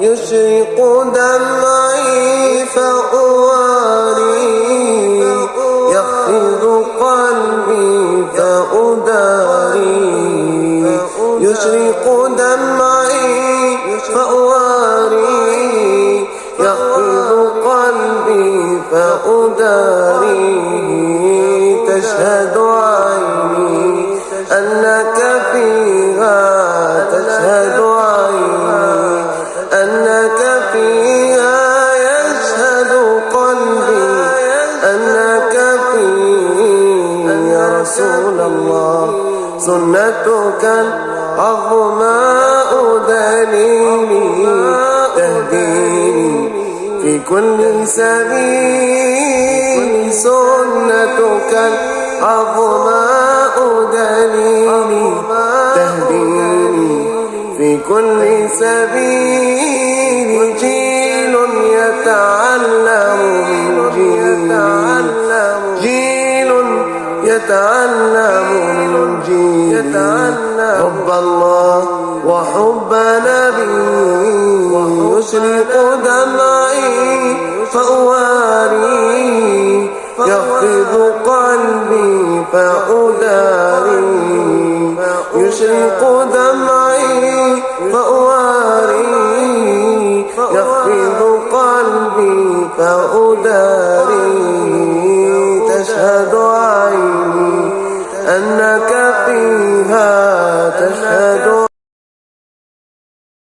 يشرق دمعي فأواري يخفض قلبي فأداري يشرق دمعي فأواري يخفض قلبي فأداري تشهد عيني أنك فيها تشهد عيني أنك فيها يشهد قلبي أنك فيها يا رسول الله سنتك العظماء دليلي تهديني في كل سبيل سنتك العظماء دليلي تهديني في كل سبيل جيل يتعلم من جيل يتعلم من جيل حب الله وحب نبيه يشرق دمعي فأواري يخفض قلبي فأداري يشرق دمعي فأواري يخفض قلبي فأداري